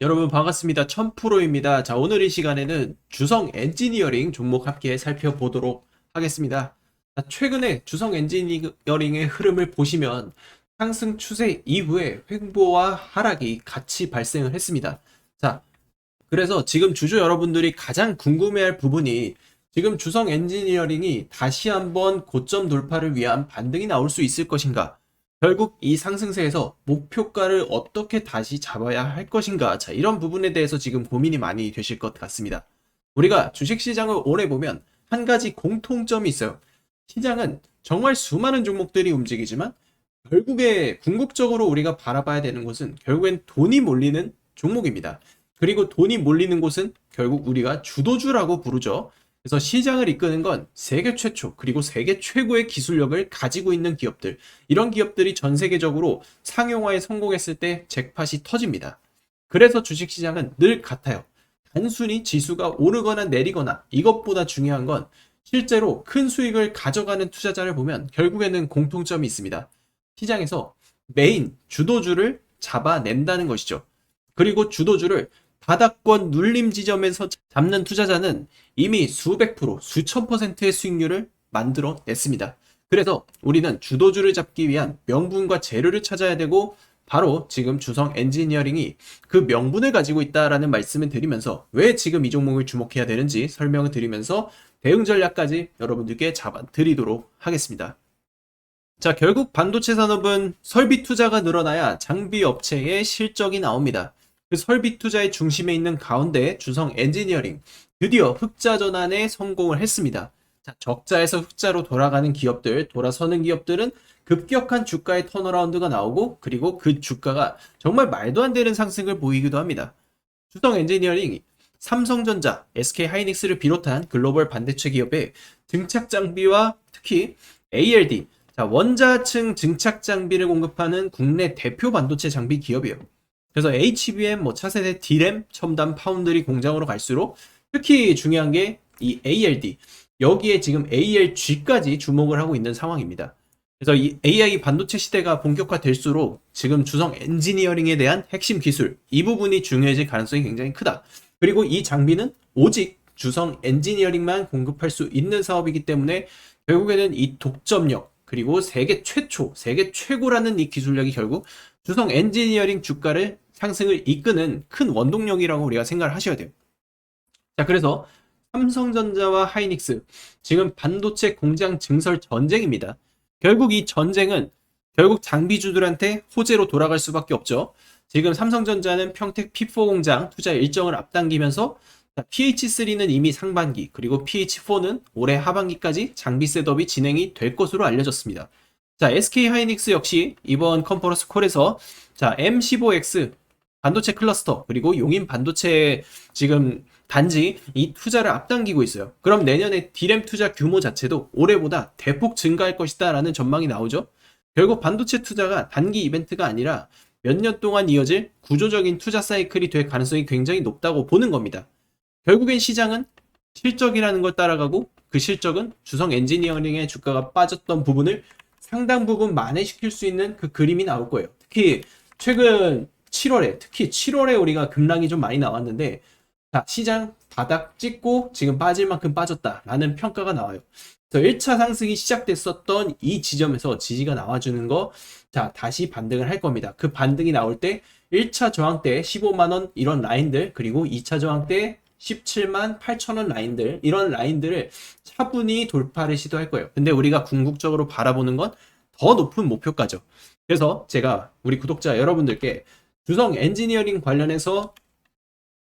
여러분 반갑습니다. 1000프로입니다. 자, 오늘 이 시간에는 주성 엔지니어링 종목 함께 살펴보도록 하겠습니다. 자, 최근에 주성 엔지니어링의 흐름을 보시면 상승 추세 이후에 횡보와 하락이 같이 발생을 했습니다. 자, 그래서 지금 주주 여러분들이 가장 궁금해할 부분이 지금 주성 엔지니어링이 다시 한번 고점 돌파를 위한 반등이 나올 수 있을 것인가? 결국 이 상승세에서 목표가를 어떻게 다시 잡아야 할 것인가? 자, 이런 부분에 대해서 지금 고민이 많이 되실 것 같습니다. 우리가 주식시장을 오래 보면 한 가지 공통점이 있어요. 시장은 정말 수많은 종목들이 움직이지만 결국에 궁극적으로 우리가 바라봐야 되는 것은 결국엔 돈이 몰리는 종목입니다. 그리고 돈이 몰리는 곳은 결국 우리가 주도주라고 부르죠. 그래서 시장을 이끄는 건 세계 최초 그리고 세계 최고의 기술력을 가지고 있는 기업들, 이런 기업들이 전 세계적으로 상용화에 성공했을 때 잭팟이 터집니다. 그래서 주식시장은 늘 같아요. 단순히 지수가 오르거나 내리거나 이것보다 중요한 건 실제로 큰 수익을 가져가는 투자자를 보면 결국에는 공통점이 있습니다. 시장에서 메인 주도주를 잡아낸다는 것이죠. 그리고 주도주를 바닥권 눌림 지점에서 잡는 투자자는 이미 수백 프로, 수천 %의 수익률을 만들어 냈습니다. 그래서 우리는 주도주를 잡기 위한 명분과 재료를 찾아야 되고, 바로 지금 주성 엔지니어링이 그 명분을 가지고 있다라는 말씀을 드리면서 왜 지금 이 종목을 주목해야 되는지 설명을 드리면서 대응 전략까지 여러분들께 잡아 드리도록 하겠습니다. 자, 결국 반도체 산업은 설비 투자가 늘어나야 장비 업체의 실적이 나옵니다. 그 설비 투자의 중심에 있는 가운데 주성 엔지니어링 드디어 흑자 전환에 성공을 했습니다. 자, 적자에서 흑자로 돌아가는 기업들, 돌아서는 기업들은 급격한 주가의 턴어라운드가 나오고, 그리고 그 주가가 정말 말도 안 되는 상승을 보이기도 합니다. 주성 엔지니어링이 삼성전자, SK 하이닉스를 비롯한 글로벌 반도체 기업의 증착 장비와 특히 ALD, 자, 원자층 증착 장비를 공급하는 국내 대표 반도체 장비 기업이에요. 그래서 HBM, 차세대 D램, 첨단 파운드리 공장으로 갈수록 특히 중요한 게 이 ALD, 여기에 지금 ALG까지 주목을 하고 있는 상황입니다. 그래서 이 AI 반도체 시대가 본격화될수록 지금 주성 엔지니어링에 대한 핵심 기술, 이 부분이 중요해질 가능성이 굉장히 크다. 그리고 이 장비는 오직 주성 엔지니어링만 공급할 수 있는 사업이기 때문에 결국에는 이 독점력, 그리고 세계 최초, 세계 최고라는 이 기술력이 결국 주성 엔지니어링 주가를 상승을 이끄는 큰 원동력이라고 우리가 생각을 하셔야 돼요. 자, 그래서 삼성전자와 하이닉스, 지금 반도체 공장 증설 전쟁입니다. 결국 이 전쟁은 결국 장비주들한테 호재로 돌아갈 수밖에 없죠. 지금 삼성전자는 평택 P4 공장 투자 일정을 앞당기면서 PH3는 이미 상반기, 그리고 PH4는 올해 하반기까지 장비 셋업이 진행이 될 것으로 알려졌습니다. 자, SK하이닉스 역시 이번 컨퍼런스 콜에서 자, M15X 반도체 클러스터, 그리고 용인 반도체 지금 단지 이 투자를 앞당기고 있어요. 그럼 내년에 D램 투자 규모 자체도 올해보다 대폭 증가할 것이다 라는 전망이 나오죠. 결국 반도체 투자가 단기 이벤트가 아니라 몇 년 동안 이어질 구조적인 투자 사이클이 될 가능성이 굉장히 높다고 보는 겁니다. 결국엔 시장은 실적이라는 걸 따라가고, 그 실적은 주성 엔지니어링의 주가가 빠졌던 부분을 상당 부분 만회시킬 수 있는 그 그림이 나올 거예요. 특히 최근 7월에 우리가 급락이 좀 많이 나왔는데, 자, 시장 바닥 찍고 지금 빠질 만큼 빠졌다라는 평가가 나와요. 그래서 1차 상승이 시작됐었던 이 지점에서 지지가 나와주는 거, 자, 다시 반등을 할 겁니다. 그 반등이 나올 때 1차 저항 때 15만원 이런 라인들, 그리고 2차 저항 때 17만 8천원 라인들, 이런 라인들을 차분히 돌파를 시도할 거예요. 근데 우리가 궁극적으로 바라보는 건 더 높은 목표가죠. 그래서 제가 우리 구독자 여러분들께 주성 엔지니어링 관련해서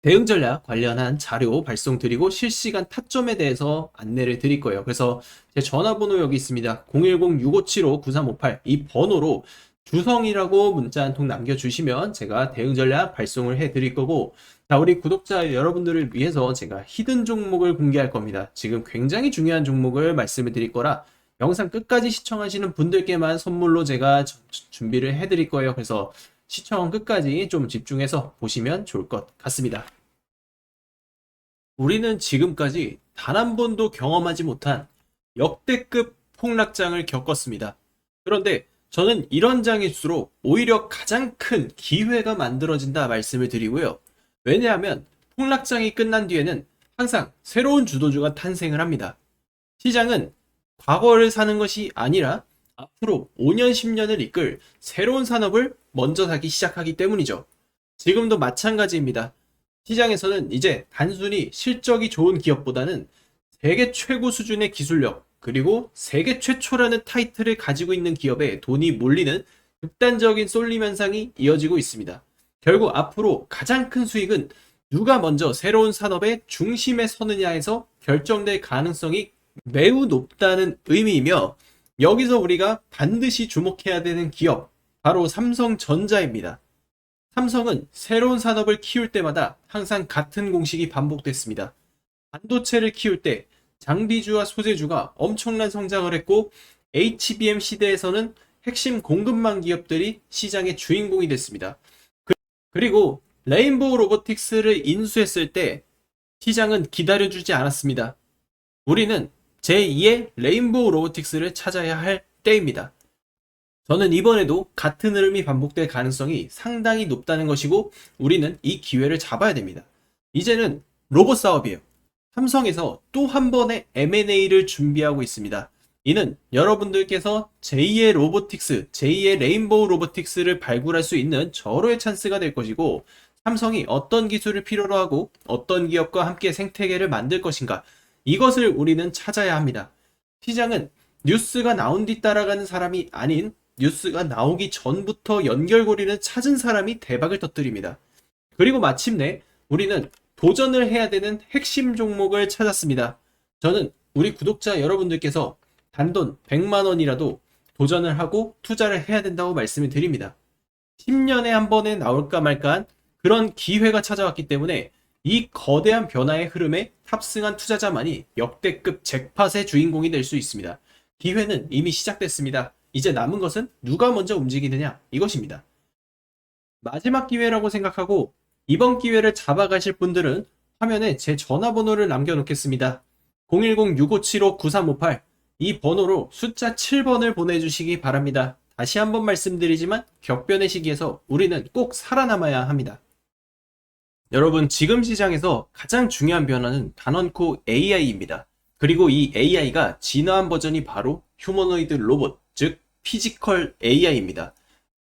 대응 전략 관련한 자료 발송드리고 실시간 타점에 대해서 안내를 드릴 거예요. 그래서 제 전화번호 여기 있습니다. 010-6575-9358, 이 번호로 주성이라고 문자 한 통 남겨주시면 제가 대응 전략 발송을 해드릴 거고, 자, 우리 구독자 여러분들을 위해서 제가 히든 종목을 공개할 겁니다. 지금 굉장히 중요한 종목을 말씀을 드릴 거라 영상 끝까지 시청하시는 분들께만 선물로 제가 준비를 해드릴 거예요. 그래서 시청 끝까지 좀 집중해서 보시면 좋을 것 같습니다. 우리는 지금까지 단 한 번도 경험하지 못한 역대급 폭락장을 겪었습니다. 그런데 저는 이런 장일수록 오히려 가장 큰 기회가 만들어진다 말씀을 드리고요. 왜냐하면 폭락장이 끝난 뒤에는 항상 새로운 주도주가 탄생을 합니다. 시장은 과거를 사는 것이 아니라 앞으로 5년, 10년을 이끌 새로운 산업을 먼저 사기 시작하기 때문이죠. 지금도 마찬가지입니다. 시장에서는 이제 단순히 실적이 좋은 기업보다는 세계 최고 수준의 기술력, 그리고 세계 최초라는 타이틀을 가지고 있는 기업에 돈이 몰리는 극단적인 쏠림 현상이 이어지고 있습니다. 결국 앞으로 가장 큰 수익은 누가 먼저 새로운 산업의 중심에 서느냐에서 결정될 가능성이 매우 높다는 의미이며, 여기서 우리가 반드시 주목해야 되는 기업, 바로 삼성전자입니다. 삼성은 새로운 산업을 키울 때마다 항상 같은 공식이 반복됐습니다. 반도체를 키울 때 장비주와 소재주가 엄청난 성장을 했고, HBM 시대에서는 핵심 공급망 기업들이 시장의 주인공이 됐습니다. 그리고 레인보우 로보틱스를 인수했을 때 시장은 기다려주지 않았습니다. 우리는 제2의 레인보우 로보틱스를 찾아야 할 때입니다. 저는 이번에도 같은 흐름이 반복될 가능성이 상당히 높다는 것이고, 우리는 이 기회를 잡아야 됩니다. 이제는 로봇 사업이에요. 삼성에서 또 한 번의 M&A를 준비하고 있습니다. 이는 여러분들께서 제2의 로보틱스, 제2의 레인보우 로보틱스를 발굴할 수 있는 절호의 찬스가 될 것이고, 삼성이 어떤 기술을 필요로 하고 어떤 기업과 함께 생태계를 만들 것인가, 이것을 우리는 찾아야 합니다. 시장은 뉴스가 나온 뒤 따라가는 사람이 아닌, 뉴스가 나오기 전부터 연결고리를 찾은 사람이 대박을 터뜨립니다. 그리고 마침내 우리는 도전을 해야 되는 핵심 종목을 찾았습니다. 저는 우리 구독자 여러분들께서 단돈 100만 원이라도 도전을 하고 투자를 해야 된다고 말씀을 드립니다. 10년에 한 번에 나올까 말까한 그런 기회가 찾아왔기 때문에 이 거대한 변화의 흐름에 탑승한 투자자만이 역대급 잭팟의 주인공이 될 수 있습니다. 기회는 이미 시작됐습니다. 이제 남은 것은 누가 먼저 움직이느냐, 이것입니다. 마지막 기회라고 생각하고 이번 기회를 잡아가실 분들은 화면에 제 전화번호를 남겨놓겠습니다. 010-6575-9358, 이 번호로 숫자 7번을 보내주시기 바랍니다. 다시 한번 말씀드리지만 격변의 시기에서 우리는 꼭 살아남아야 합니다. 여러분, 지금 시장에서 가장 중요한 변화는 단언코 AI입니다. 그리고 이 AI가 진화한 버전이 바로 휴머노이드 로봇, 즉 피지컬 AI입니다.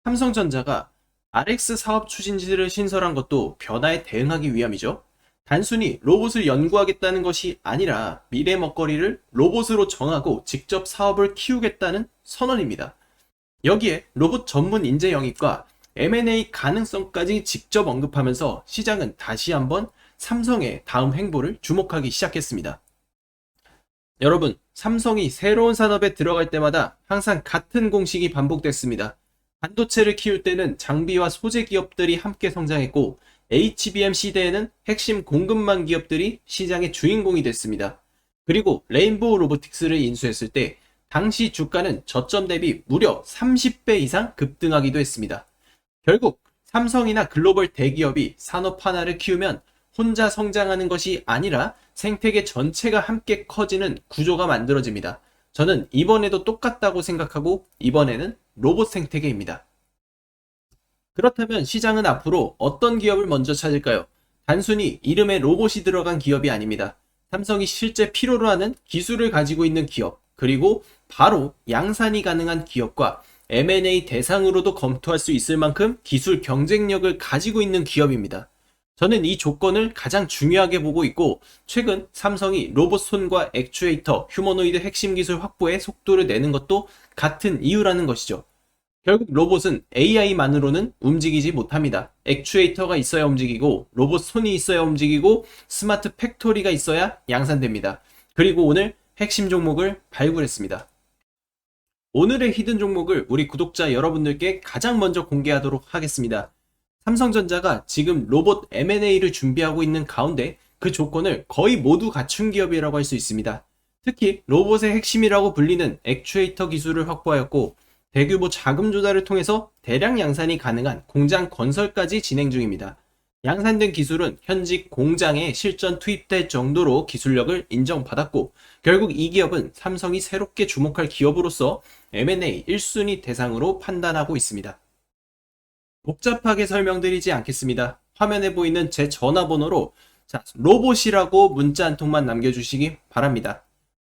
삼성전자가 RX 사업 추진지를 신설한 것도 변화에 대응하기 위함이죠. 단순히 로봇을 연구하겠다는 것이 아니라 미래 먹거리를 로봇으로 정하고 직접 사업을 키우겠다는 선언입니다. 여기에 로봇 전문 인재 영입과 M&A 가능성까지 직접 언급하면서 시장은 다시 한번 삼성의 다음 행보를 주목하기 시작했습니다. 여러분, 삼성이 새로운 산업에 들어갈 때마다 항상 같은 공식이 반복됐습니다. 반도체를 키울 때는 장비와 소재 기업들이 함께 성장했고, HBM 시대에는 핵심 공급망 기업들이 시장의 주인공이 됐습니다. 그리고 레인보우 로보틱스를 인수했을 때 당시 주가는 저점 대비 무려 30배 이상 급등하기도 했습니다. 결국 삼성이나 글로벌 대기업이 산업 하나를 키우면 혼자 성장하는 것이 아니라 생태계 전체가 함께 커지는 구조가 만들어집니다. 저는 이번에도 똑같다고 생각하고, 이번에는 로봇 생태계입니다. 그렇다면 시장은 앞으로 어떤 기업을 먼저 찾을까요? 단순히 이름에 로봇이 들어간 기업이 아닙니다. 삼성이 실제 필요로 하는 기술을 가지고 있는 기업, 그리고 바로 양산이 가능한 기업과 M&A 대상으로도 검토할 수 있을 만큼 기술 경쟁력을 가지고 있는 기업입니다. 저는 이 조건을 가장 중요하게 보고 있고, 최근 삼성이 로봇 손과 액추에이터, 휴머노이드 핵심 기술 확보에 속도를 내는 것도 같은 이유라는 것이죠. 결국 로봇은 AI만으로는 움직이지 못합니다. 액추에이터가 있어야 움직이고, 로봇 손이 있어야 움직이고, 스마트 팩토리가 있어야 양산됩니다. 그리고 오늘 핵심 종목을 발굴했습니다. 오늘의 히든 종목을 우리 구독자 여러분들께 가장 먼저 공개하도록 하겠습니다. 삼성전자가 지금 로봇 M&A를 준비하고 있는 가운데 그 조건을 거의 모두 갖춘 기업이라고 할 수 있습니다. 특히 로봇의 핵심이라고 불리는 액추에이터 기술을 확보하였고, 대규모 자금 조달을 통해서 대량 양산이 가능한 공장 건설까지 진행 중입니다. 양산된 기술은 현직 공장에 실전 투입될 정도로 기술력을 인정받았고, 결국 이 기업은 삼성이 새롭게 주목할 기업으로서 M&A 1순위 대상으로 판단하고 있습니다. 복잡하게 설명드리지 않겠습니다. 화면에 보이는 제 전화번호로 자, 로봇이라고 문자 한 통만 남겨주시기 바랍니다.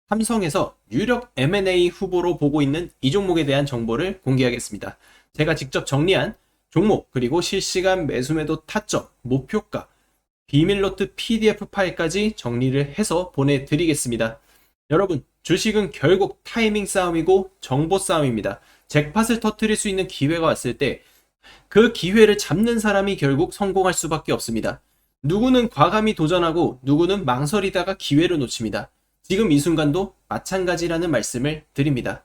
삼성에서 유력 M&A 후보로 보고 있는 이 종목에 대한 정보를 공개하겠습니다. 제가 직접 정리한 종목, 그리고 실시간 매수매도 타점, 목표가, 비밀노트 PDF 파일까지 정리를 해서 보내드리겠습니다. 여러분, 주식은 결국 타이밍 싸움이고 정보 싸움입니다. 잭팟을 터뜨릴 수 있는 기회가 왔을 때 그 기회를 잡는 사람이 결국 성공할 수밖에 없습니다. 누구는 과감히 도전하고 누구는 망설이다가 기회를 놓칩니다. 지금 이 순간도 마찬가지라는 말씀을 드립니다.